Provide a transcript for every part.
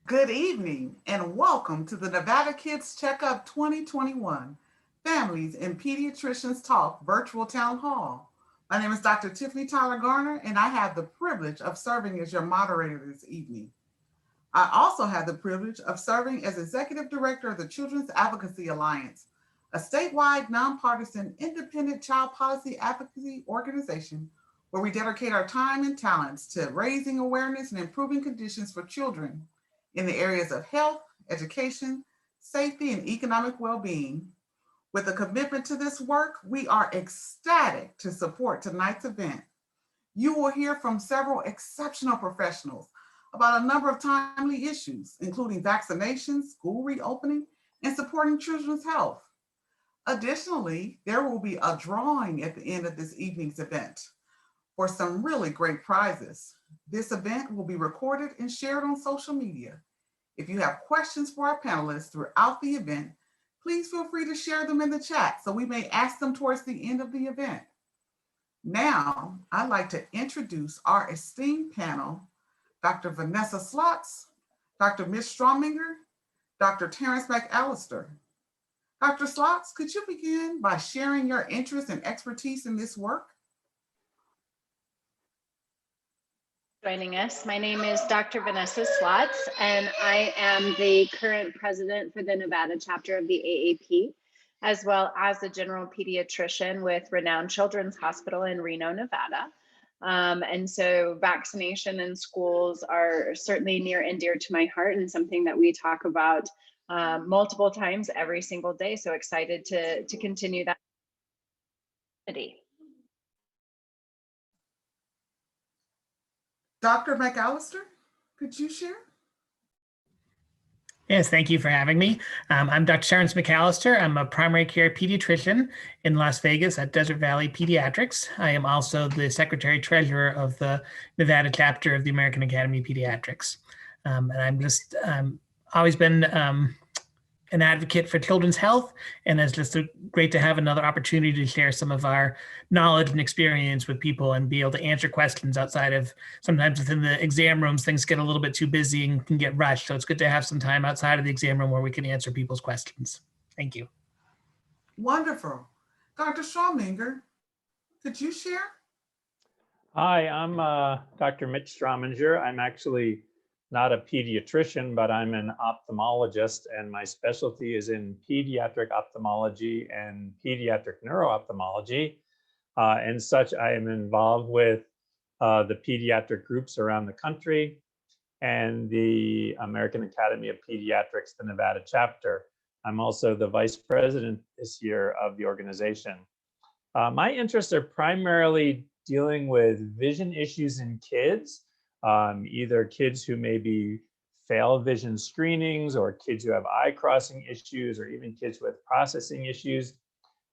Good evening and welcome to the Nevada Kids Checkup 2021 Families and Pediatricians Talk Virtual Town Hall. My name is Dr. Tiffany Tyler-Garner and I have the privilege of serving as your moderator this evening. I also have the privilege of serving as Executive Director of the Children's Advocacy Alliance, a statewide nonpartisan independent child policy advocacy organization where we dedicate our time and talents to raising awareness and improving conditions for children in the areas of health, education, safety, and economic well-being. With a commitment to this work, we are ecstatic to support tonight's event. You will hear from several exceptional professionals about a number of timely issues, including vaccinations, school reopening, and supporting children's health. Additionally, there will be a drawing at the end of this evening's event for some really great prizes. This event will be recorded and shared on social media. If you have questions for our panelists throughout the event, please feel free to share them in the chat so we may ask them towards the end of the event. Now, I'd like to introduce our esteemed panel, Dr. Vanessa Slotz, Dr. Mitch Strominger, Dr. Terence Mcallister. Dr. Slotz, could you begin by sharing your interest and expertise in this work? Joining us. My name is Dr. Vanessa Slotz, and I am the current president for the Nevada chapter of the AAP, as well as a general pediatrician with Renown Children's Hospital in Reno, Nevada. And so vaccination in schools are certainly near and dear to my heart and something that we talk about multiple times every single day. So excited to continue that. Dr. Mcallister, could you share? Yes, thank you for having me. I'm Dr. Terence Mcallister. I'm a primary care pediatrician in Las Vegas at Desert Valley Pediatrics. I am also the secretary treasurer of the Nevada chapter of the American Academy of Pediatrics. And I'm just always been an advocate for children's health, and it's just great to have another opportunity to share some of our knowledge and experience with people and be able to answer questions outside of, sometimes within the exam rooms, things get a little bit too busy and can get rushed. So it's good to have some time outside of the exam room where we can answer people's questions. Thank you. Wonderful. Dr. Strominger, could you share? Hi, I'm Dr. Mitch Strominger. I'm actually not a pediatrician, but I'm an ophthalmologist, and my specialty is in pediatric ophthalmology and pediatric neuro-ophthalmology. And such, I am involved with the pediatric groups around the country and the American Academy of Pediatrics, the Nevada chapter. I'm also the vice president this year of the organization. My interests are primarily dealing with vision issues in kids. Either kids who maybe fail vision screenings or kids who have eye crossing issues or even kids with processing issues.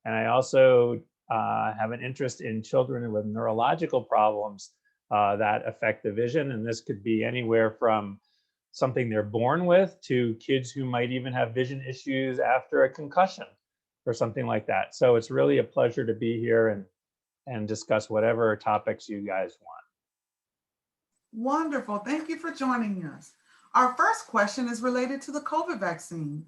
And I also have an interest in children with neurological problems that affect the vision. And this could be anywhere from something they're born with to kids who might even have vision issues after a concussion or something like that. So it's really a pleasure to be here and discuss whatever topics you guys want. Wonderful. Thank you for joining us. Our first question is related to the COVID vaccine.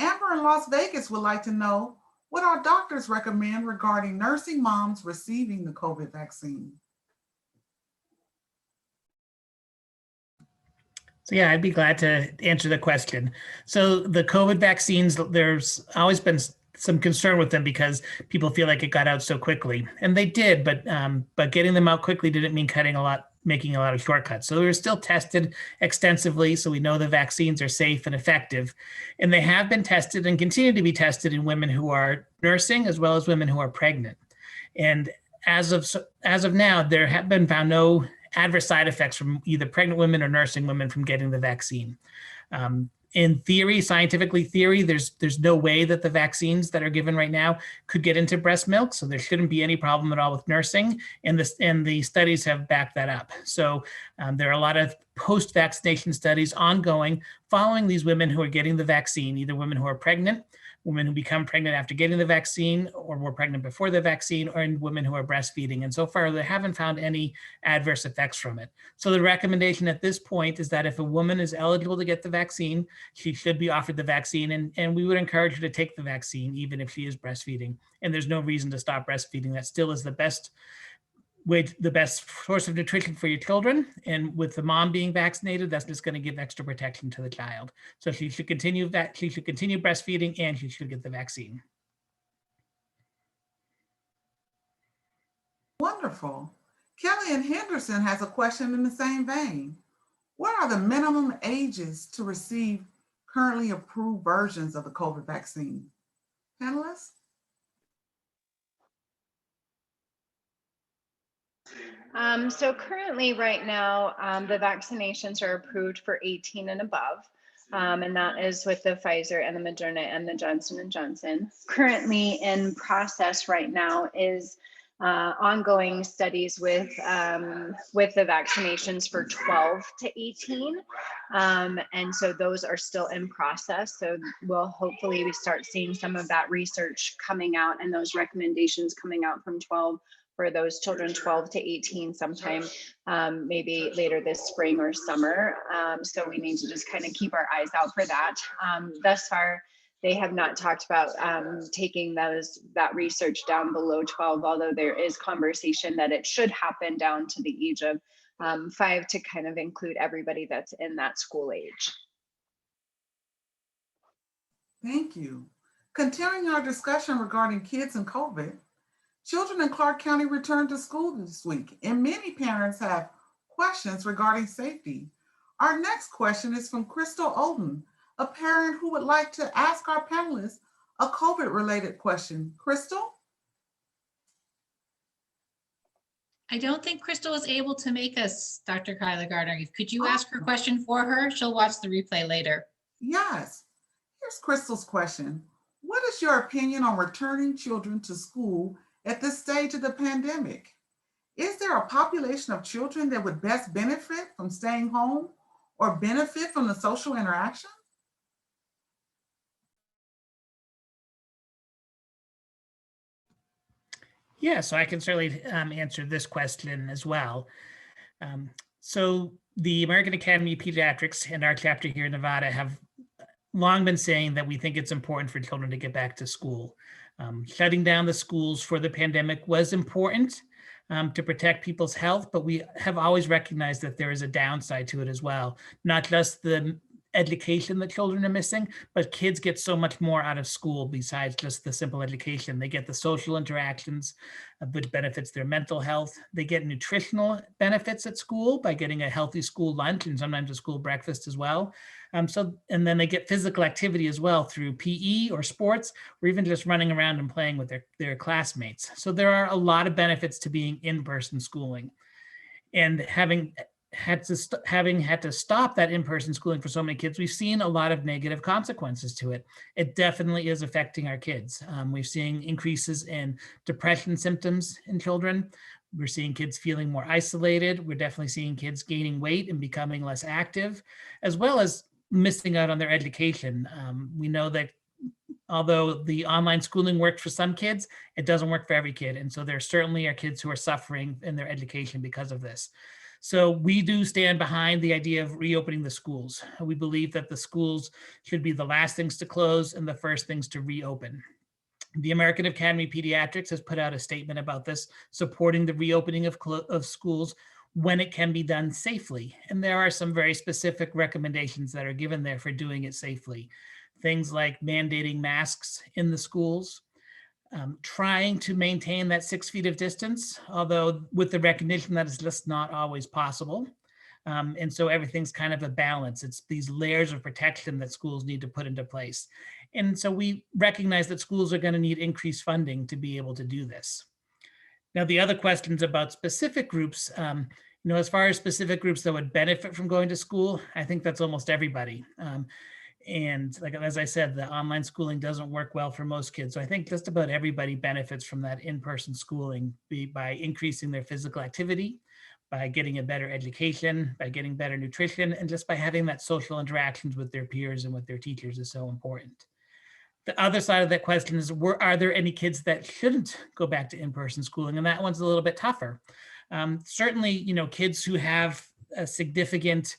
Amber in Las Vegas would like to know what our doctors recommend regarding nursing moms receiving the COVID vaccine. So yeah, I'd be glad to answer the question. So the COVID vaccines, there's always been some concern with them because people feel like it got out so quickly, and they did, but getting them out quickly didn't mean making a lot of shortcuts. So they were still tested extensively, so we know the vaccines are safe and effective, and they have been tested and continue to be tested in women who are nursing as well as women who are pregnant. And as of now, there have been found no adverse side effects from either pregnant women or nursing women from getting the vaccine. In theory, scientifically theory, there's no way that the vaccines that are given right now could get into breast milk, so there shouldn't be any problem at all with nursing, and the studies have backed that up. So there are a lot of post-vaccination studies ongoing following these women who are getting the vaccine, either women who are pregnant, women who become pregnant after getting the vaccine or were pregnant before the vaccine, or in women who are breastfeeding. And so far, they haven't found any adverse effects from it. So the recommendation at this point is that if a woman is eligible to get the vaccine, she should be offered the vaccine. And we would encourage her to take the vaccine, even if she is breastfeeding. And there's no reason to stop breastfeeding. That still is the best source of nutrition for your children. And with the mom being vaccinated, that's just going to give extra protection to the child. So she should continue breastfeeding, and she should get the vaccine. Wonderful. Kelly and Henderson has a question in the same vein. What are the minimum ages to receive currently approved versions of the COVID vaccine? Panelists? So currently right now, the vaccinations are approved for 18 and above. And that is with the Pfizer and the Moderna and the Johnson & Johnson. Currently in process right now is ongoing studies with the vaccinations for 12 to 18. And so those are still in process. So we'll hopefully we start seeing some of that research coming out and those recommendations coming out from 12 for those children 12 to 18 sometime, maybe later this spring or summer. So we need to just kind of keep our eyes out for that. Thus far, they have not talked about taking that research down below 12, although there is conversation that it should happen down to the age of 5 to kind of include everybody that's in that school age. Thank you. Continuing our discussion regarding kids and COVID, children in Clark County returned to school this week, and many parents have questions regarding safety. Our next question is from Crystal Oden, a parent who would like to ask our panelists a COVID-related question. Crystal? I don't think Crystal was able to make us, Dr. Tyler-Garner. Could you ask her question for her? She'll watch the replay later. Yes. Here's Crystal's question. What is your opinion on returning children to school at this stage of the pandemic? Is there a population of children that would best benefit from staying home or benefit from the social interaction? Yeah, so I can certainly answer this question as well. So the American Academy of Pediatrics and our chapter here in Nevada have long been saying that we think it's important for children to get back to school. Shutting down the schools for the pandemic was important to protect people's health, but we have always recognized that there is a downside to it as well. Not just the education that children are missing, but kids get so much more out of school besides just the simple education. They get the social interactions, which benefits their mental health. They get nutritional benefits at school by getting a healthy school lunch and sometimes a school breakfast as well. And then they get physical activity as well through PE or sports, or even just running around and playing with their classmates. So there are a lot of benefits to being in-person schooling. And having had to stop that in-person schooling for so many kids, we've seen a lot of negative consequences to it. It definitely is affecting our kids. We've seen increases in depression symptoms in children. We're seeing kids feeling more isolated. We're definitely seeing kids gaining weight and becoming less active, as well as missing out on their education. We know that although the online schooling works for some kids, it doesn't work for every kid. And so there certainly are kids who are suffering in their education because of this. So we do stand behind the idea of reopening the schools. We believe that the schools should be the last things to close and the first things to reopen. The American Academy of Pediatrics has put out a statement about this, supporting the reopening of schools when it can be done safely. And there are some very specific recommendations that are given there for doing it safely. Things like mandating masks in the schools, trying to maintain that 6 feet of distance, although with the recognition that it's just not always possible. And so everything's kind of a balance. It's these layers of protection that schools need to put into place. And so we recognize that schools are going to need increased funding to be able to do this. Now, the other questions about specific groups, as far as specific groups that would benefit from going to school, I think that's almost everybody. And like, as I said, the online schooling doesn't work well for most kids. So I think just about everybody benefits from that in-person schooling by increasing their physical activity, by getting a better education, by getting better nutrition, and just by having that social interactions with their peers and with their teachers is so important. the other side of that question is, are there any kids that shouldn't go back to in-person schooling? And that one's a little bit tougher. Certainly, kids who have a significant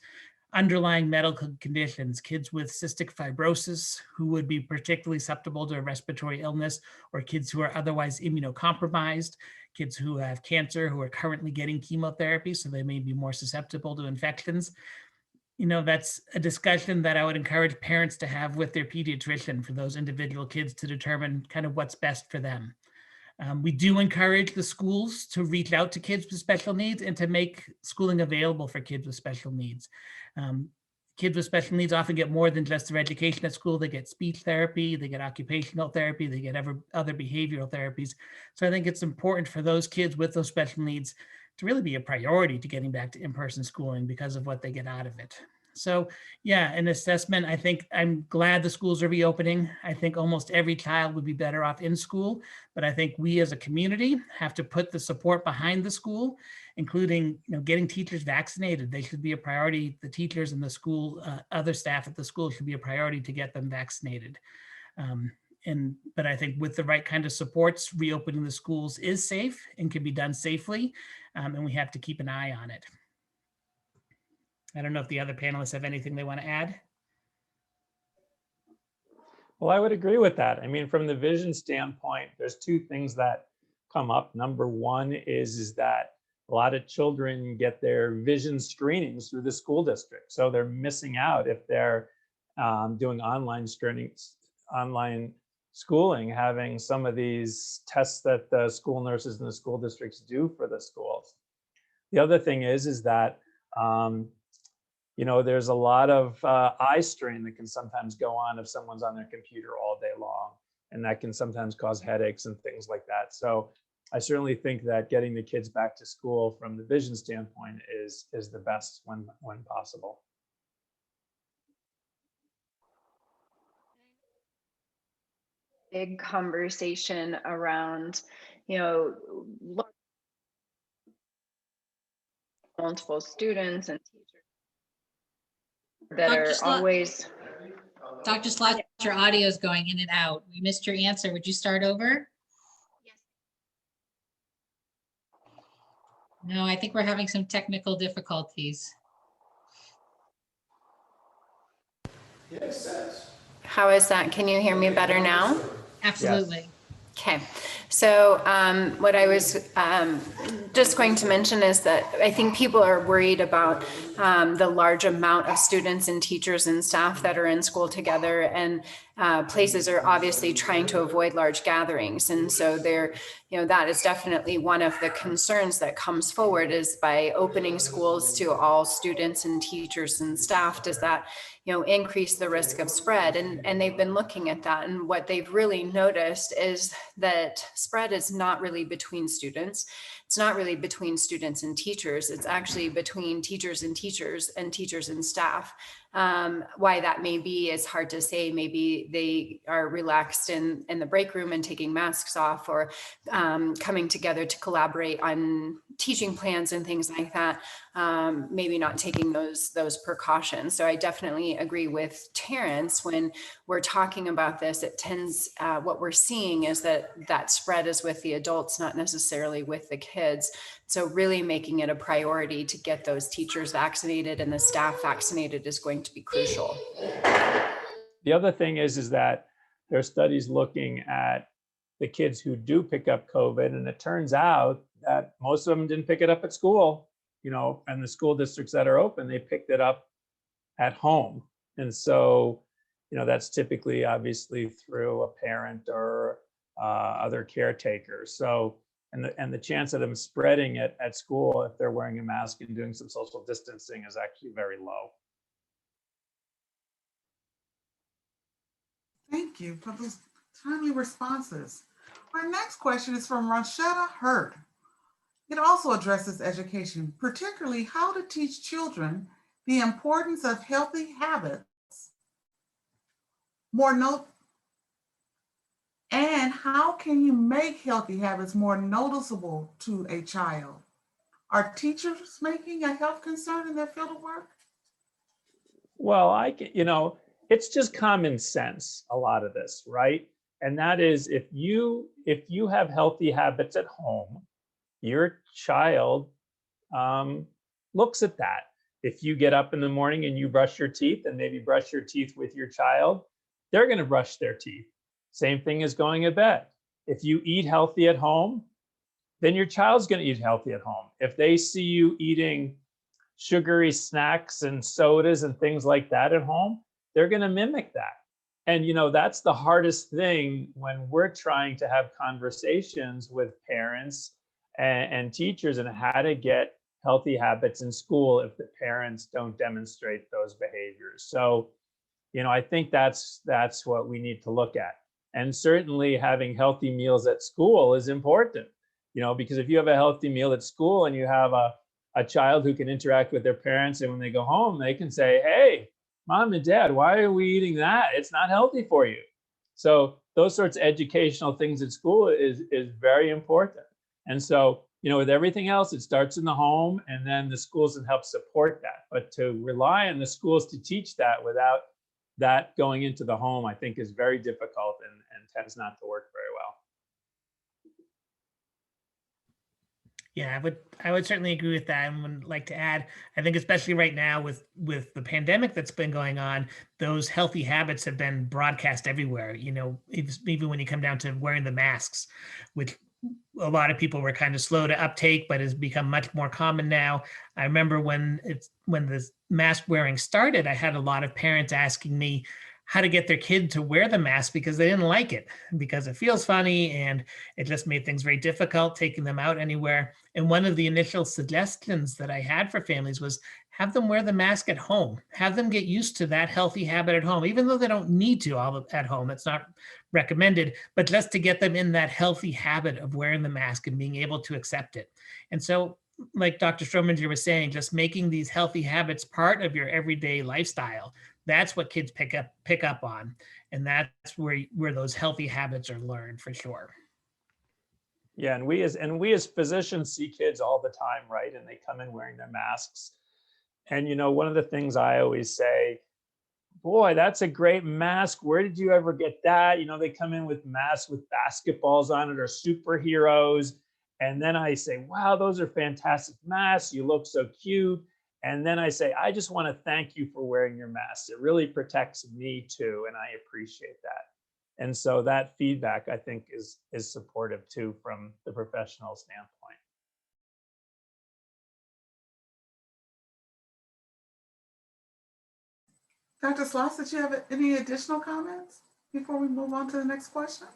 underlying medical conditions, kids with cystic fibrosis who would be particularly susceptible to a respiratory illness, or kids who are otherwise immunocompromised, kids who have cancer who are currently getting chemotherapy, so they may be more susceptible to infections. That's a discussion that I would encourage parents to have with their pediatrician for those individual kids to determine kind of what's best for them. We do encourage the schools to reach out to kids with special needs and to make schooling available for kids with special needs. Kids with special needs often get more than just their education at school. They get speech therapy, they get occupational therapy, they get other behavioral therapies. So I think it's important for those kids with those special needs to really be a priority to getting back to in-person schooling because of what they get out of it. So yeah, an assessment, I think I'm glad the schools are reopening. I think almost every child would be better off in school, but I think we as a community have to put the support behind the school, including getting teachers vaccinated. They should be a priority. The teachers and the school, other staff at the school should be a priority to get them vaccinated. But I think with the right kind of supports, reopening the schools is safe and can be done safely, and we have to keep an eye on it. I don't know if the other panelists have anything they want to add. Well, I would agree with that. I mean, from the vision standpoint, there's two things that come up. Number one is that a lot of children get their vision screenings through the school district. So they're missing out if they're doing online screenings, online schooling, having some of these tests that the school nurses and the school districts do for the schools. The other thing is that there's a lot of eye strain that can sometimes go on if someone's on their computer all day long, and that can sometimes cause headaches and things like that. So I certainly think that getting the kids back to school from the vision standpoint is the best when possible. Big conversation around, multiple students and teachers that Dr. are Slot- always. Dr. Slot, your audio is going in and out. We missed your answer. Would you start over? Yes. No, I think we're having some technical difficulties. How is that? Can you hear me better now? Absolutely. Yes. Okay, so what I was just going to mention is that I think people are worried about the large amount of students and teachers and staff that are in school together, and places are obviously trying to avoid large gatherings. And so that is definitely one of the concerns that comes forward, is by opening schools to all students and teachers and staff, does that increase the risk of spread? And they've been looking at that, and what they've really noticed is that spread is not really between students. It's not really between students and teachers. It's actually between teachers and teachers and teachers and staff. Why that may be is hard to say. Maybe they are relaxed in the break room and taking masks off, or coming together to collaborate on teaching plans and things like that. Maybe not taking those precautions. So I definitely agree with Terence when we're talking about this. It tends, what we're seeing is that spread is with the adults, not necessarily with the kids. So really making it a priority to get those teachers vaccinated and the staff vaccinated is going to be crucial. The other thing is that there are studies looking at the kids who do pick up COVID, and it turns out that most of them didn't pick it up at school, and the school districts that are open, they picked it up at home. And so, that's typically obviously through a parent or other caretakers. So, and the chance of them spreading it at school, if they're wearing a mask and doing some social distancing, is actually very low. Thank you for those timely responses. Our next question is from Rashetta Hurt. It also addresses education, particularly how to teach children the importance of healthy habits, and how can you make healthy habits more noticeable to a child? Are teachers making a health concern in their field of work? Well, it's just common sense, a lot of this, right? And that is, if you have healthy habits at home, your child looks at that. If you get up in the morning and you brush your teeth, and maybe brush your teeth with your child, they're going to brush their teeth. Same thing as going to bed. If you eat healthy at home, then your child's going to eat healthy at home. If they see you eating sugary snacks and sodas and things like that at home, they're going to mimic that. And, you know, that's the hardest thing when we're trying to have conversations with parents and teachers and how to get healthy habits in school if the parents don't demonstrate those behaviors. So, you know, I think that's what we need to look at. And certainly having healthy meals at school is important, you know, because if you have a healthy meal at school and you have a child who can interact with their parents, and when they go home, they can say, hey, Mom and Dad, why are we eating that? It's not healthy for you. So those sorts of educational things at school is very important. And so, you know, with everything else, it starts in the home, and then the schools can help support that. But to rely on the schools to teach that without that going into the home, I think is very difficult and tends not to work very well. Yeah, I would certainly agree with that, and would like to add, I think especially right now with the pandemic that's been going on, those healthy habits have been broadcast everywhere. You know, even when you come down to wearing the masks, which a lot of people were kind of slow to uptake, but has become much more common now. I remember when the mask wearing started, I had a lot of parents asking me how to get their kid to wear the mask because they didn't like it, because it feels funny and it just made things very difficult taking them out anywhere. And one of the initial suggestions that I had for families was have them wear the mask at home, have them get used to that healthy habit at home, even though they don't need to all at home. It's not recommended, but just to get them in that healthy habit of wearing the mask and being able to accept it. And so, like Dr. Strominger was saying, just making these healthy habits part of your everyday lifestyle, that's what kids pick up on. And that's where those healthy habits are learned for sure. Yeah, and we as physicians see kids all the time, right? And they come in wearing their masks. And, you know, one of the things I always say, boy, that's a great mask. Where did you ever get that? You know, they come in with masks with basketballs on it or superheroes. And then I say, wow, those are fantastic masks. You look so cute. And then I say, I just want to thank you for wearing your mask. It really protects me too. And I appreciate that. And so that feedback, I think, is supportive too from the professional standpoint. Dr. Sloss, did you have any additional comments before we move on to the next question?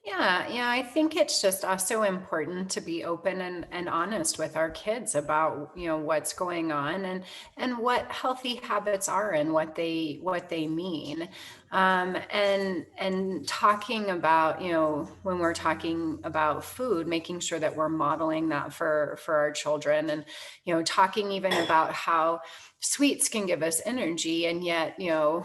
Yeah, I think it's just also important to be open and honest with our kids about, you know, what's going on and what healthy habits are and what they mean. And talking about, you know, when we're talking about food, making sure that we're modeling that for our children, and, you know, talking even about how sweets can give us energy, and yet, you know,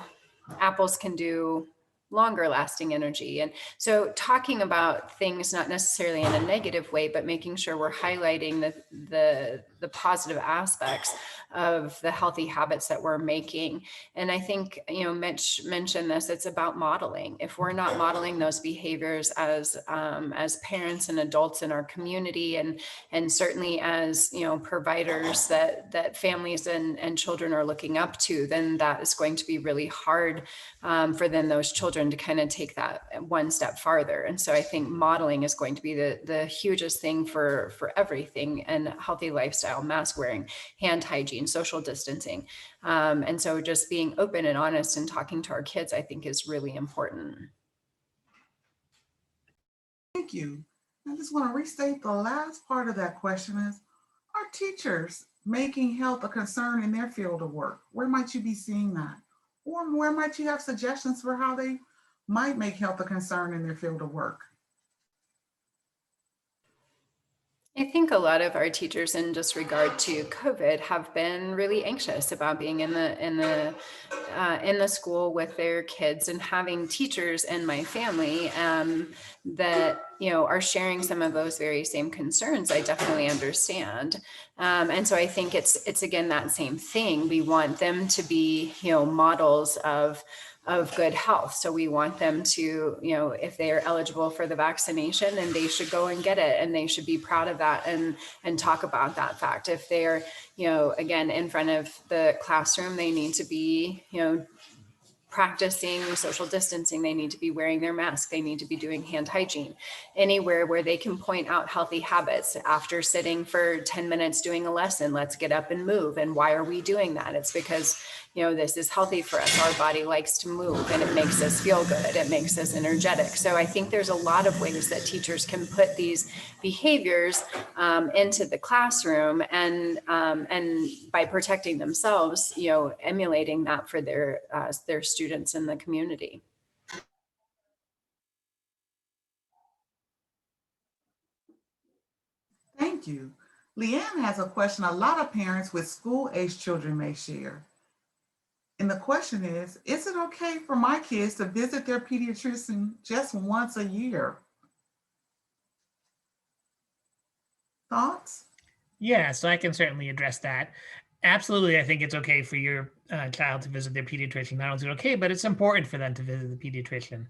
apples can do longer lasting energy. And so talking about things not necessarily in a negative way, but making sure we're highlighting the positive aspects of the healthy habits that we're making. And I think, you know, Mitch mentioned this, it's about modeling. If we're not modeling those behaviors as parents and adults in our community, and certainly as, you know, providers that families and children are looking up to, then that is going to be really hard for then those children to kind of take that one step farther. And so I think modeling is going to be the hugest thing for everything, and healthy lifestyle, mask wearing, hand hygiene, social distancing. And so just being open and honest and talking to our kids, I think, is really important. Thank you. I just want to restate the last part of that question is, are teachers making health a concern in their field of work? Where might you be seeing that? Or where might you have suggestions for how they might make health a concern in their field of work? I think a lot of our teachers, in just regard to COVID, have been really anxious about being in the school with their kids, and having teachers in my family that are sharing some of those very same concerns, I definitely understand. And so I think it's again, that same thing. We want them to be, models of good health. So we want them to, if they are eligible for the vaccination, and they should go and get it, and they should be proud of that and talk about that fact. If they're, again, in front of the classroom, they need to be, practicing social distancing, they need to be wearing their mask, they need to be doing hand hygiene. Anywhere where they can point out healthy habits. After sitting for 10 minutes doing a lesson, let's get up and move. And why are we doing that? It's because, this is healthy for us. Our body likes to move, and it makes us feel good. It makes us energetic. So I think there's a lot of ways that teachers can put these behaviors into the classroom, and by protecting themselves, emulating that for their students in the community. Thank you. Leanne has a question a lot of parents with school-age children may share. And the question is it okay for my kids to visit their pediatrician just once a year? Thoughts? Yeah, so I can certainly address that. Absolutely, I think it's okay for your child to visit their pediatrician. Not only is it okay, but it's important for them to visit the pediatrician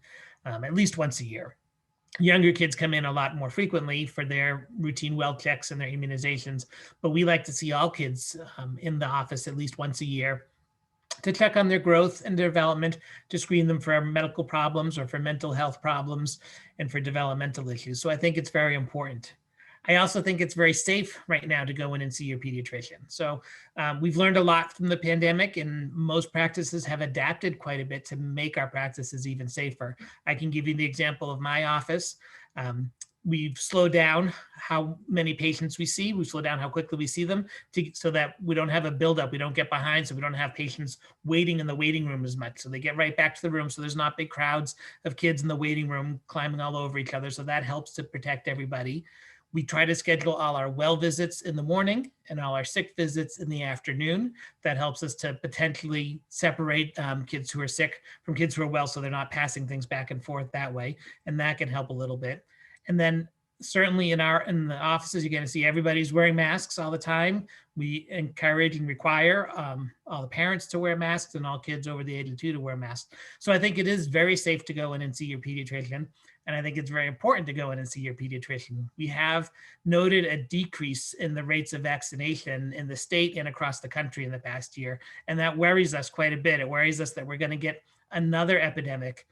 at least once a year. Younger kids come in a lot more frequently for their routine well checks and their immunizations, but we like to see all kids in the office at least once a year to check on their growth and development, to screen them for medical problems or for mental health problems and for developmental issues. So I think it's very important. I also think it's very safe right now to go in and see your pediatrician. So we've learned a lot from the pandemic, and most practices have adapted quite a bit to make our practices even safer. I can give you the example of my office. We've slowed down how many patients we see. We've slowed down how quickly we see them so that we don't have a buildup. We don't get behind, so we don't have patients waiting in the waiting room as much. So they get right back to the room. So there's not big crowds of kids in the waiting room climbing all over each other. So that helps to protect everybody. We try to schedule all our well visits in the morning and all our sick visits in the afternoon. That helps us to potentially separate kids who are sick from kids who are well, so they're not passing things back and forth that way. And that can help a little bit. And then certainly in the offices, you're going to see everybody's wearing masks all the time. We encourage and require all the parents to wear masks and all kids over the age of 2 to wear masks. So I think it is very safe to go in and see your pediatrician. And I think it's very important to go in and see your pediatrician. We have noted a decrease in the rates of vaccination in the state and across the country in the past year. And that worries us quite a bit. It worries us that we're going to get another epidemic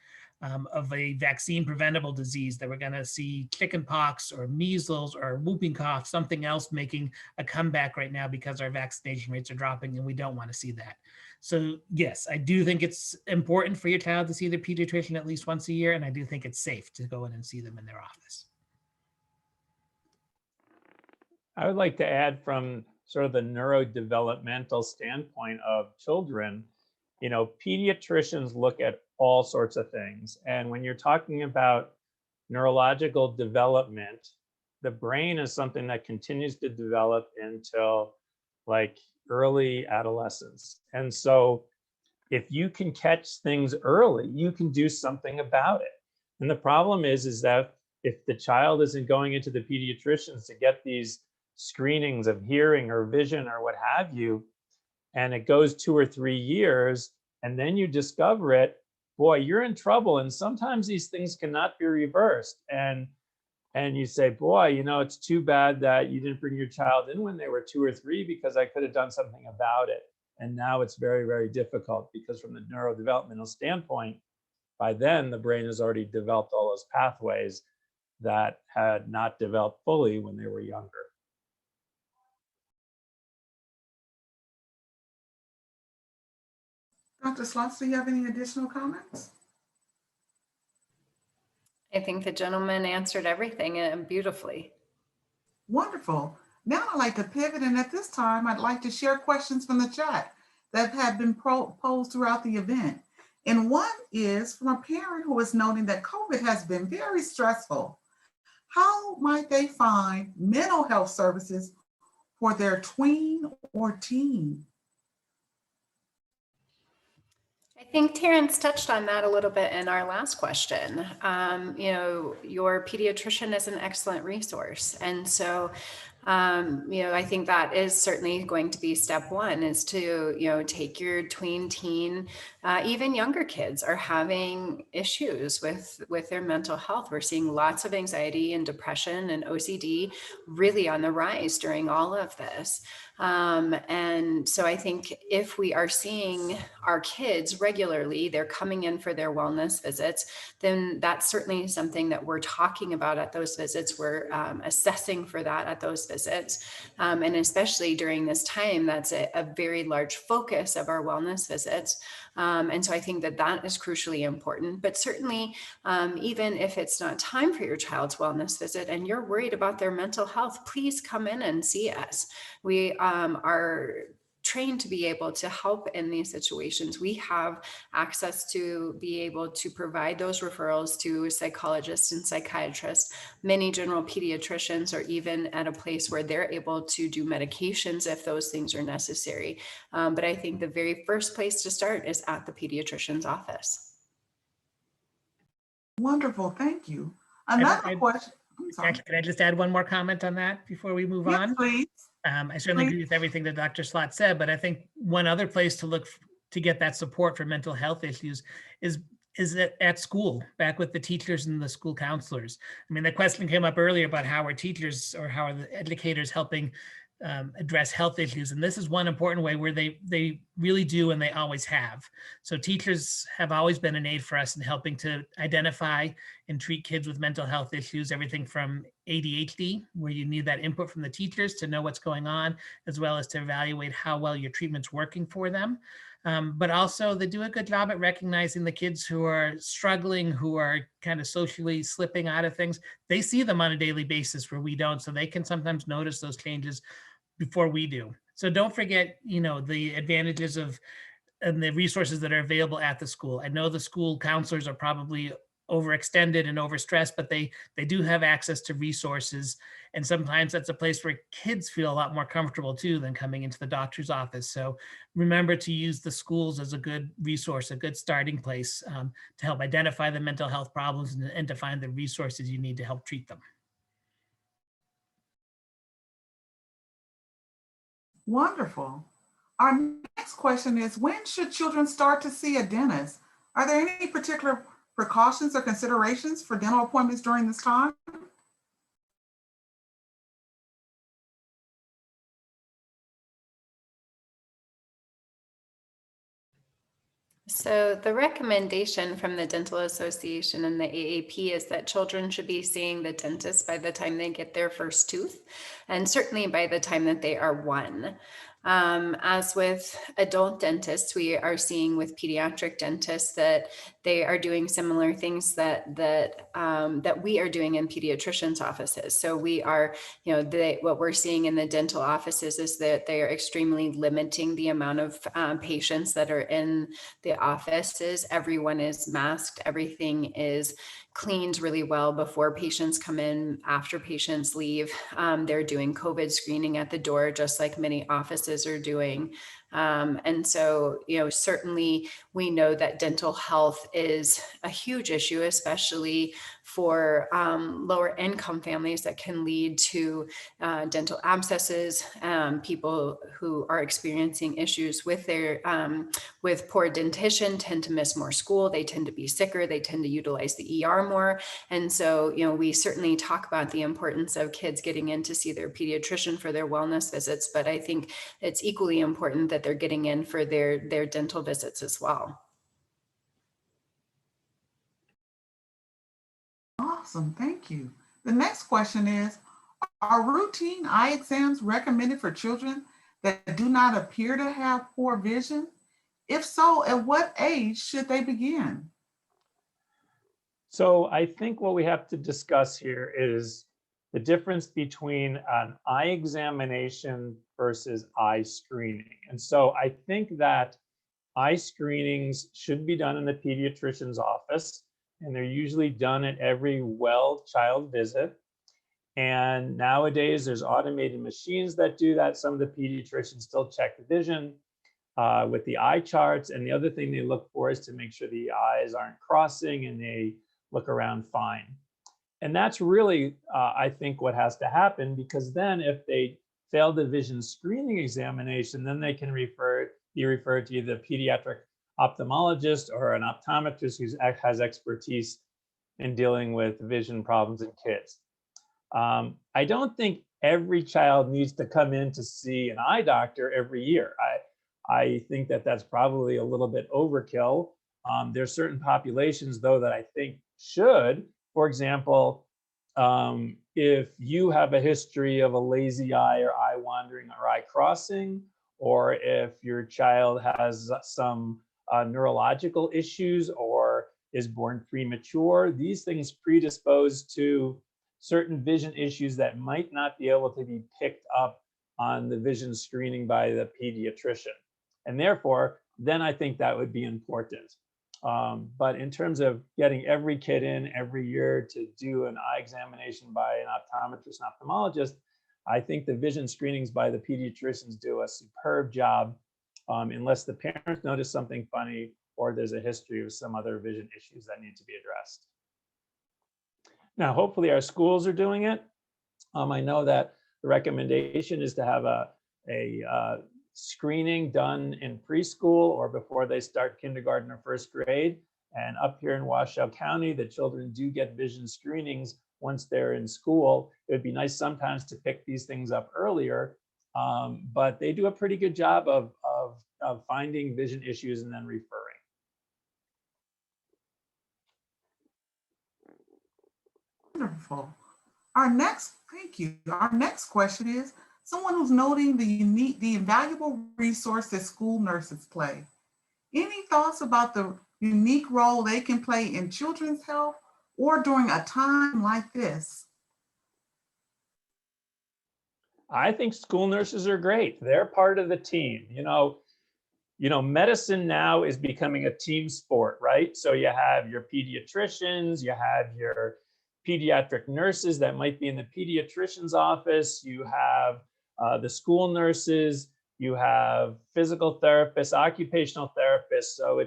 of a vaccine preventable disease, that we're going to see chickenpox or measles or whooping cough, something else making a comeback right now because our vaccination rates are dropping, and we don't want to see that. So yes, I do think it's important for your child to see their pediatrician at least once a year, and I do think it's safe to go in and see them in their office. I would like to add, from sort of the neurodevelopmental standpoint of children, pediatricians look at all sorts of things. And when you're talking about neurological development, the brain is something that continues to develop until like early adolescence. And so if you can catch things early, you can do something about it. And the problem is that if the child isn't going into the pediatricians to get these screenings of hearing or vision or what have you, and it goes 2 or 3 years, and then you discover it, boy, you're in trouble. And sometimes these things cannot be reversed. And you say, boy, it's too bad that you didn't bring your child in when they were 2 or 3, because I could have done something about it. And now it's very, very difficult, because from the neurodevelopmental standpoint, by then the brain has already developed all those pathways that had not developed fully when they were younger. Dr. Slotz, do you have any additional comments? I think the gentleman answered everything beautifully. Wonderful. Now I'd like to pivot, and at this time, I'd like to share questions from the chat that have been posed throughout the event. And one is from a parent who is noting that COVID has been very stressful. How might they find mental health services for their tween or teen? I think Terence touched on that a little bit in our last question. Your pediatrician is an excellent resource. And so, I think that is certainly going to be step one, is to, take your tween, teen, even younger kids are having issues with their mental health. We're seeing lots of anxiety and depression and OCD really on the rise during all of this. And so I think if we are seeing our kids regularly, they're coming in for their wellness visits, then that's certainly something that we're talking about at those visits. We're assessing for that at those visits. And especially during this time, that's a very large focus of our wellness visits. And so I think that is crucially important. But certainly, even if it's not time for your child's wellness visit and you're worried about their mental health, please come in and see us. We are trained to be able to help in these situations. We have access to be able to provide those referrals to psychologists and psychiatrists. Many general pediatricians are even at a place where they're able to do medications if those things are necessary. But I think the very first place to start is at the pediatrician's office. Wonderful, thank you. Another question. Jackie, can I just add one more comment on that before we move on? Please. I certainly agree with everything that Dr. Slott said, but I think one other place to look to get that support for mental health issues is at school, back with the teachers and the school counselors. I mean, the question came up earlier about how are teachers or how are the educators helping address health issues. And this is one important way where they really do, and they always have. So teachers have always been an aid for us in helping to identify and treat kids with mental health issues, everything from ADHD, where you need that input from the teachers to know what's going on, as well as to evaluate how well your treatment's working for them. But also they do a good job at recognizing the kids who are struggling, who are kind of socially slipping out of things. They see them on a daily basis where we don't, so they can sometimes notice those changes before we do. So don't forget, the advantages of and the resources that are available at the school. I know the school counselors are probably overextended and overstressed, but they do have access to resources. And sometimes that's a place where kids feel a lot more comfortable too than coming into the doctor's office. So remember to use the schools as a good resource, a good starting place to help identify the mental health problems and to find the resources you need to help treat them. Wonderful. Our next question is, when should children start to see a dentist? Are there any particular precautions or considerations for dental appointments during this time? So the recommendation from the Dental Association and the AAP is that children should be seeing the dentist by the time they get their first tooth, and certainly by the time that they are 1. As with adult dentists, we are seeing with pediatric dentists that they are doing similar things that we are doing in pediatricians' offices. So we are, what we're seeing in the dental offices is that they are extremely limiting the amount of patients that are in the offices. Everyone is masked. Everything is cleaned really well before patients come in, after patients leave. They're doing COVID screening at the door, just like many offices are doing. And so, certainly we know that dental health is a huge issue, especially for lower income families, that can lead to dental abscesses, people who are experiencing issues with their with poor dentition tend to miss more school, they tend to be sicker, they tend to utilize the ER more. And so, we certainly talk about the importance of kids getting in to see their pediatrician for their wellness visits, but I think it's equally important that they're getting in for their dental visits as well. Awesome, thank you. The next question is, are routine eye exams recommended for children that do not appear to have poor vision? If so, at what age should they begin? So I think what we have to discuss here is the difference between an eye examination versus eye screening. And so I think that eye screenings should be done in the pediatrician's office, and they're usually done at every well child visit. And nowadays there's automated machines that do that. Some of the pediatricians still check the vision, with the eye charts. And the other thing they look for is to make sure the eyes aren't crossing and they look around fine. And that's really, I think, what has to happen, because then if they fail the vision screening examination, then they can be referred to either a pediatric ophthalmologist or an optometrist who has expertise in dealing with vision problems in kids. I don't think every child needs to come in to see an eye doctor every year. I think that that's probably a little bit overkill. There's certain populations, though, that I think should. For example, if you have a history of a lazy eye or eye wandering or eye crossing, or if your child has some neurological issues or is born premature, these things predispose to certain vision issues that might not be able to be picked up on the vision screening by the pediatrician. And therefore, then I think that would be important. But in terms of getting every kid in every year to do an eye examination by an optometrist and ophthalmologist, I think the vision screenings by the pediatricians do a superb job, unless the parents notice something funny or there's a history of some other vision issues that need to be addressed. Now, hopefully our schools are doing it. I know that the recommendation is to have a screening done in preschool or before they start kindergarten or first grade. And up here in Washoe County, the children do get vision screenings once they're in school. It would be nice sometimes to pick these things up earlier, but they do a pretty good job of finding vision issues and then referring. Wonderful. Thank you. Our next question is, someone who's noting the invaluable resource that school nurses play. Any thoughts about the unique role they can play in children's health or during a time like this? I think school nurses are great. They're part of the team. You know, medicine now is becoming a team sport, right? So you have your pediatricians, you have your pediatric nurses that might be in the pediatrician's office, you have the school nurses, you have physical therapists, occupational therapists. So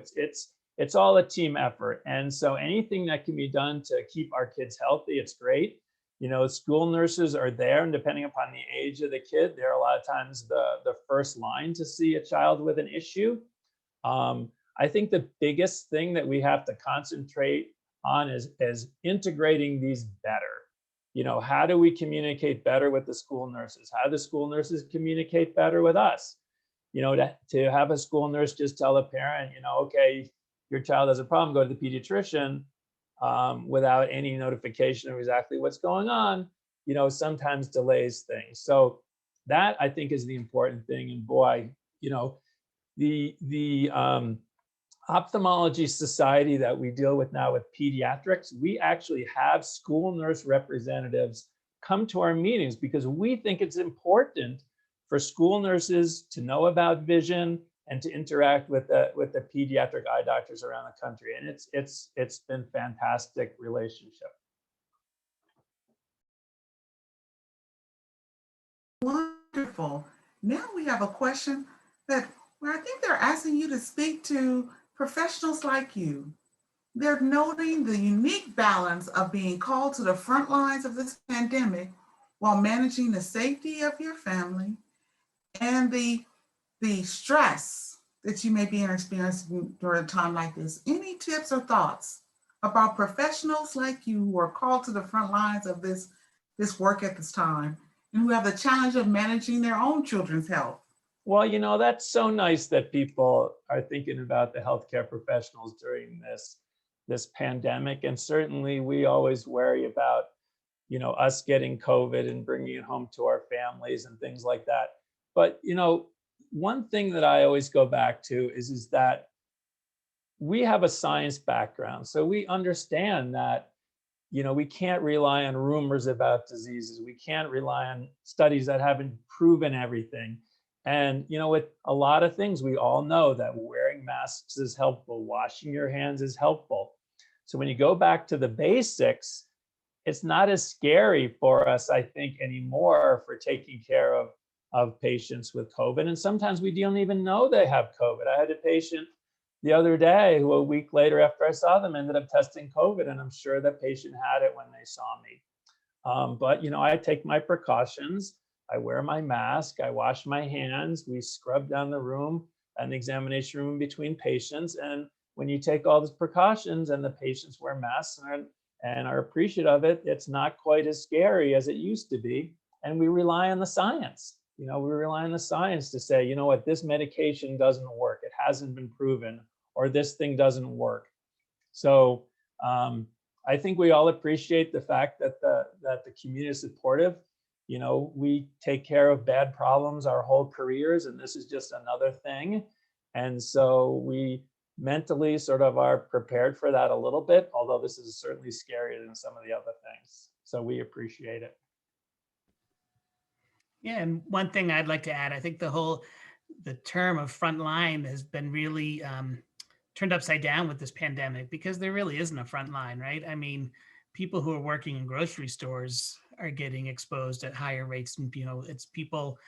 it's all a team effort. And so anything that can be done to keep our kids healthy, it's great. You know, school nurses are there, and depending upon the age of the kid, they're a lot of times the first line to see a child with an issue. I think the biggest thing that we have to concentrate on is integrating these better. You know, how do we communicate better with the school nurses? How do the school nurses communicate better with us? You know, to have a school nurse just tell a parent, you know, okay, your child has a problem, go to the pediatrician, without any notification of exactly what's going on, you know, sometimes delays things. So that, I think, is the important thing. And boy, you know, the ophthalmology society that we deal with now with pediatrics, we actually have school nurse representatives come to our meetings because we think it's important for school nurses to know about vision and to interact with the pediatric eye doctors around the country. And it's been a fantastic relationship. Wonderful. Now we have a question where I think they're asking you to speak to professionals like you. They're noting the unique balance of being called to the front lines of this pandemic while managing the safety of your family and the stress that you may be experiencing during a time like this. Any tips or thoughts about professionals like you who are called to the front lines of this work at this time and who have the challenge of managing their own children's health? Well, you know, that's so nice that people are thinking about the healthcare professionals during this pandemic. And certainly we always worry about, you know, us getting COVID and bringing it home to our families and things like that. But, you know, one thing that I always go back to is that we have a science background. So we understand that, you know, we can't rely on rumors about diseases. We can't rely on studies that haven't proven everything. And, you know, with a lot of things, we all know that wearing masks is helpful. Washing your hands is helpful. So when you go back to the basics, it's not as scary for us, I think, anymore for taking care of of patients with COVID. And sometimes we don't even know they have COVID. I had a patient the other day who a week later after I saw them ended up testing COVID, and I'm sure that patient had it when they saw me. But I take my precautions. I wear my mask, I wash my hands, we scrub down the room and the examination room between patients. And when you take all these precautions and the patients wear masks and are appreciative of it, it's not quite as scary as it used to be. And we rely on the science. We rely on the science to say, you know what, this medication doesn't work. It hasn't been proven, or this thing doesn't work. So I think we all appreciate the fact that the community is supportive. We take care of bad problems our whole careers, and this is just another thing. And so we mentally sort of are prepared for that a little bit, although this is certainly scarier than some of the other things. So we appreciate it. Yeah, and one thing I'd like to add, I think the term of frontline has been really turned upside down with this pandemic, because there really isn't a front line, right? I mean, people who are working in grocery stores are getting exposed at higher rates, and it's people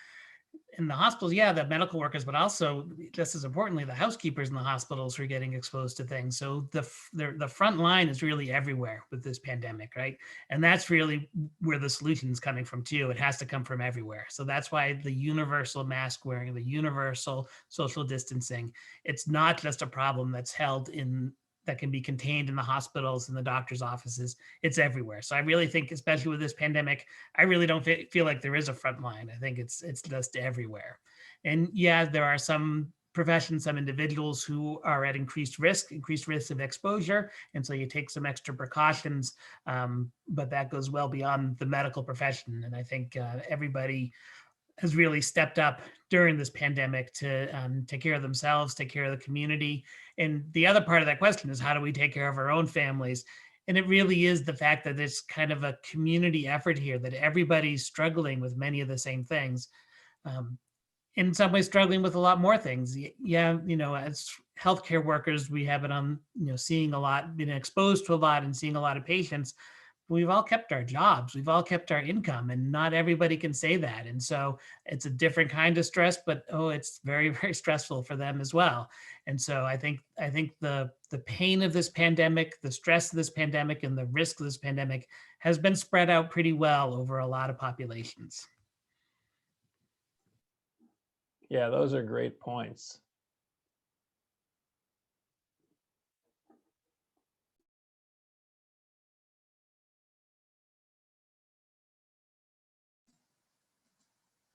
in the hospitals, yeah, the medical workers, but also just as importantly, the housekeepers in the hospitals who are getting exposed to things. So the front line is really everywhere with this pandemic, right? And that's really where the solution is coming from too. It has to come from everywhere. So that's why the universal mask wearing, the universal social distancing, it's not just a problem that's that can be contained in the hospitals and the doctor's offices. It's everywhere. So I really think, especially with this pandemic, I really don't feel like there is a front line. I think it's just everywhere. And yeah, there are some professions, some individuals who are at increased risk of exposure. And so you take some extra precautions, but that goes well beyond the medical profession. And I think everybody has really stepped up during this pandemic to take care of themselves, take care of the community. And the other part of that question is, how do we take care of our own families? And it really is the fact that it's kind of a community effort here, that everybody's struggling with many of the same things. In some ways struggling with a lot more things. Yeah, as healthcare workers, we have it on, seeing a lot, been exposed to a lot and seeing a lot of patients. We've all kept our jobs, we've all kept our income, and not everybody can say that. And so it's a different kind of stress, but it's very, very stressful for them as well. And so I think the pain of this pandemic, the stress of this pandemic, and the risk of this pandemic has been spread out pretty well over a lot of populations. Yeah, those are great points.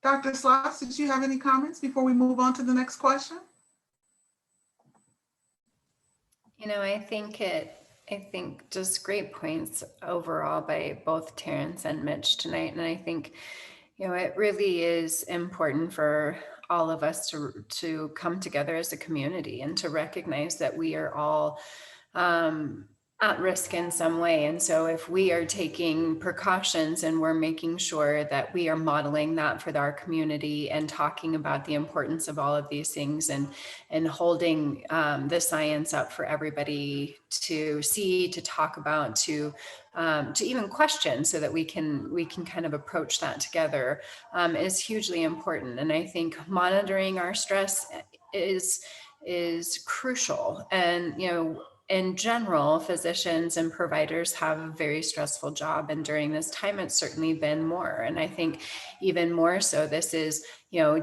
Dr. Sloss, did you have any comments before we move on to the next question? I think just great points overall by both Terence and Mitch tonight. And I think, it really is important for all of us to come together as a community and to recognize that we are all at risk in some way. And so if we are taking precautions and we're making sure that we are modeling that for our community and talking about the importance of all of these things and holding the science up for everybody to see, to talk about, to even question, so that we can kind of approach that together is hugely important. And I think monitoring our stress is crucial. And, in general, physicians and providers have a very stressful job. And during this time, it's certainly been more. And I think even more so, this is,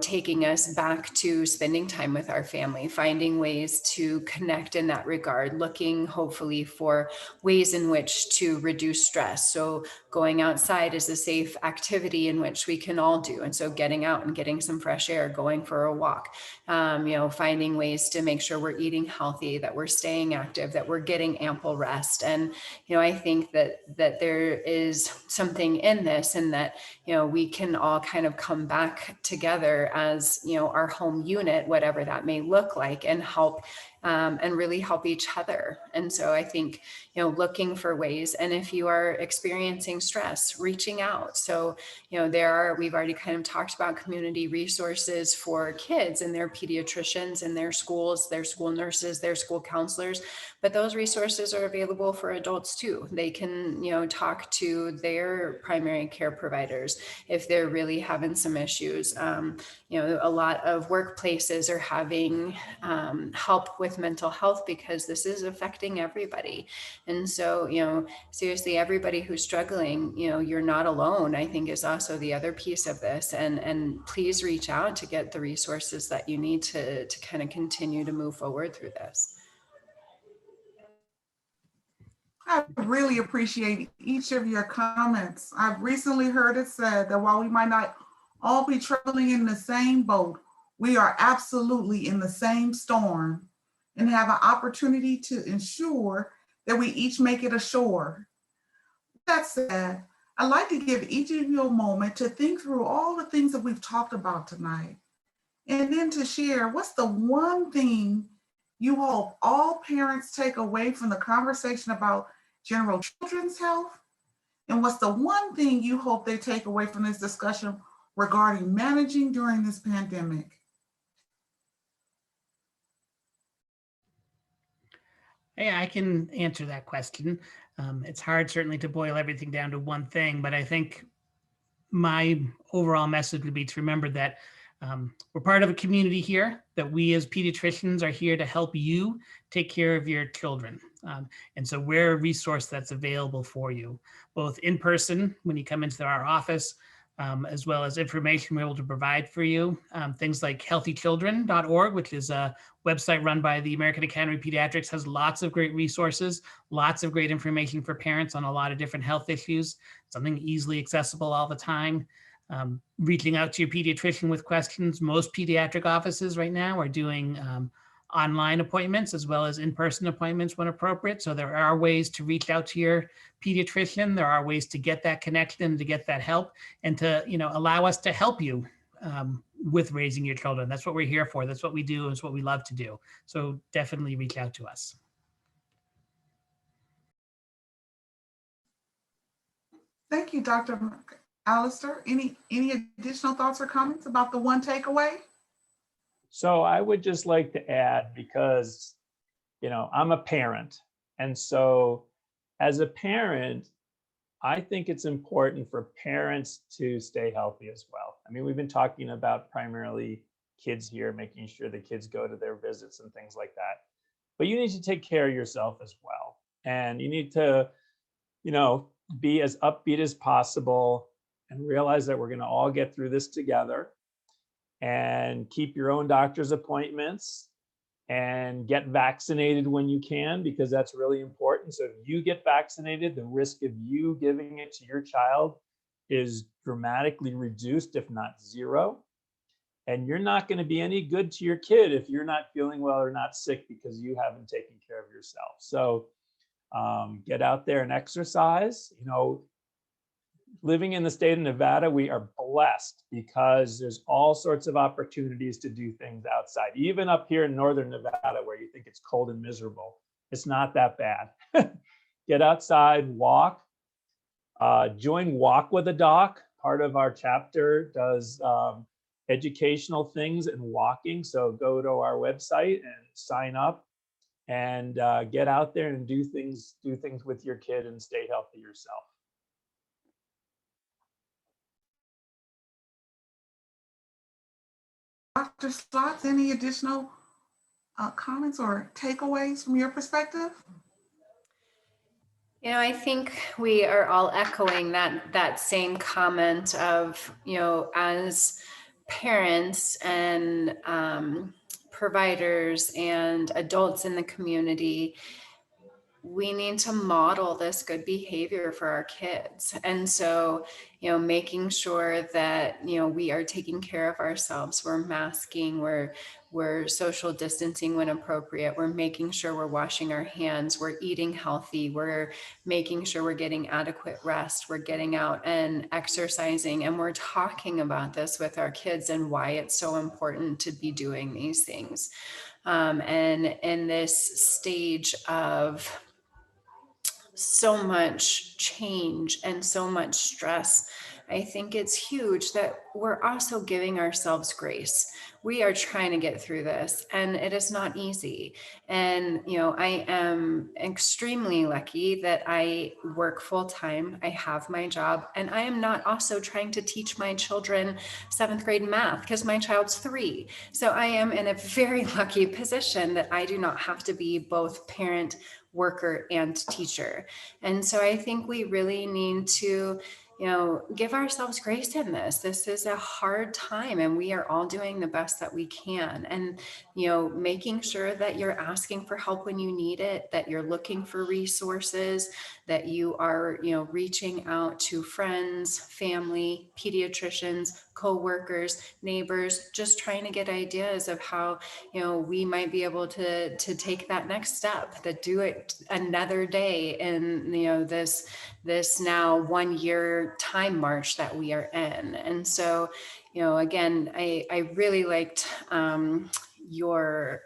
taking us back to spending time with our family, finding ways to connect in that regard, looking hopefully for ways in which to reduce stress. So going outside is a safe activity in which we can all do. And so getting out and getting some fresh air, going for a walk, finding ways to make sure we're eating healthy, that we're staying active, that we're getting ample rest. And, I think that there is something in this, and that, we can all kind of come back together as, our home unit, whatever that may look like, and help and really help each other. And so I think, looking for ways, and if you are experiencing stress, reaching out. So, we've already kind of talked about community resources for kids and their pediatricians and their schools, their school nurses, their school counselors, but those resources are available for adults too. They can, talk to their primary care providers if they're really having some issues. A lot of workplaces are having help with mental health because this is affecting everybody. And so, seriously, everybody who's struggling, you're not alone, I think is also the other piece of this. And please reach out to get the resources that you need to kind of continue to move forward through this. I really appreciate each of your comments. I've recently heard it said that while we might not all be traveling in the same boat, we are absolutely in the same storm and have an opportunity to ensure that we each make it ashore. That said, I'd like to give each of you a moment to think through all the things that we've talked about tonight, and then to share what's the one thing you hope all parents take away from the conversation about general children's health, and what's the one thing you hope they take away from this discussion regarding managing during this pandemic. Yeah, I can answer that question. It's hard certainly to boil everything down to one thing, but I think my overall message would be to remember that we're part of a community here, that we as pediatricians are here to help you take care of your children. And so we're a resource that's available for you, both in person when you come into our office, as well as information we're able to provide for you. Things like healthychildren.org, which is a website run by the American Academy of Pediatrics, has lots of great resources, lots of great information for parents on a lot of different health issues, something easily accessible all the time. Reaching out to your pediatrician with questions. Most pediatric offices right now are doing online appointments as well as in-person appointments when appropriate. So there are ways to reach out to your pediatrician. There are ways to get that connection, to get that help, and to allow us to help you with raising your children. That's what we're here for. That's what we do. It's what we love to do. So definitely reach out to us. Thank you, Dr. McAllister. Any additional thoughts or comments about the one takeaway? So I would just like to add, because, I'm a parent. And so as a parent, I think it's important for parents to stay healthy as well. I mean, we've been talking about primarily kids here, making sure the kids go to their visits and things like that. But you need to take care of yourself as well. And you need to, be as upbeat as possible and realize that we're going to all get through this together, and keep your own doctor's appointments and get vaccinated when you can, because that's really important. So if you get vaccinated, the risk of you giving it to your child is dramatically reduced, if not zero. And you're not going to be any good to your kid if you're not feeling well or not sick because you haven't taken care of yourself. So get out there and exercise. Living in the state of Nevada, we are blessed because there's all sorts of opportunities to do things outside. Even up here in northern Nevada, where you think it's cold and miserable, it's not that bad. Get outside, walk, join Walk with a Doc. Part of our chapter does educational things and walking. So go to our website and sign up and get out there and do things with your kid and stay healthy yourself. Dr. Slotz, any additional comments or takeaways from your perspective? I think we are all echoing that same comment of, as parents and providers and adults in the community, we need to model this good behavior for our kids. And so, making sure that, we are taking care of ourselves, we're masking, we're social distancing when appropriate, we're making sure we're washing our hands, we're eating healthy, we're making sure we're getting adequate rest, we're getting out and exercising, and we're talking about this with our kids and why it's so important to be doing these things. And in this stage of so much change and so much stress, I think it's huge that we're also giving ourselves grace. we are trying to get through this, and it is not easy. And, I am extremely lucky that I work full time. I have my job, and I am not also trying to teach my children 7th grade math because my child's 3. So I am in a very lucky position that I do not have to be both parent, worker, and teacher. And so I think we really need to give ourselves grace in this. This is a hard time, and we are all doing the best that we can. And, making sure that you're asking for help when you need it, that you're looking for resources, that you are, reaching out to friends, family, pediatricians, co-workers, neighbors, just trying to get ideas of how, we might be able to take that next step, to do it another day in, this now 1 year time march that we are in. And so, again, I really liked your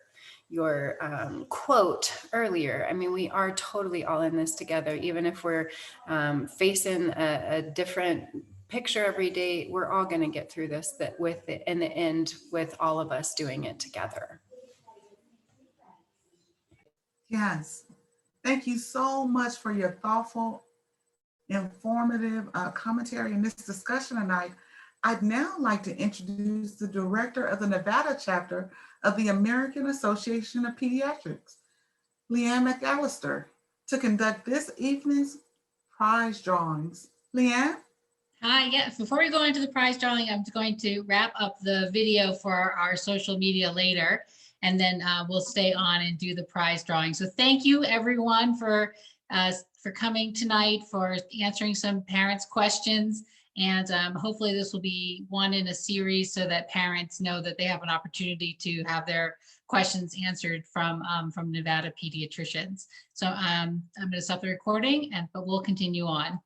quote earlier. I mean, we are totally all in this together, even if we're facing a different picture every day. We're all going to get through this, that with it in the end, with all of us doing it together. Yes. Thank you so much for your thoughtful, informative commentary in this discussion tonight. I'd now like to introduce the director of the Nevada chapter of the American Association of Pediatrics, Leanne McAllister, to conduct this evening's prize drawings. Leanne? Hi, yes. Before we go into the prize drawing, I'm going to wrap up the video for our social media later, and then we'll stay on and do the prize drawing. So thank you, everyone, for coming tonight, for answering some parents' questions. And hopefully this will be one in a series so that parents know that they have an opportunity to have their questions answered from Nevada Pediatricians. So I'm going to stop the recording, but we'll continue on.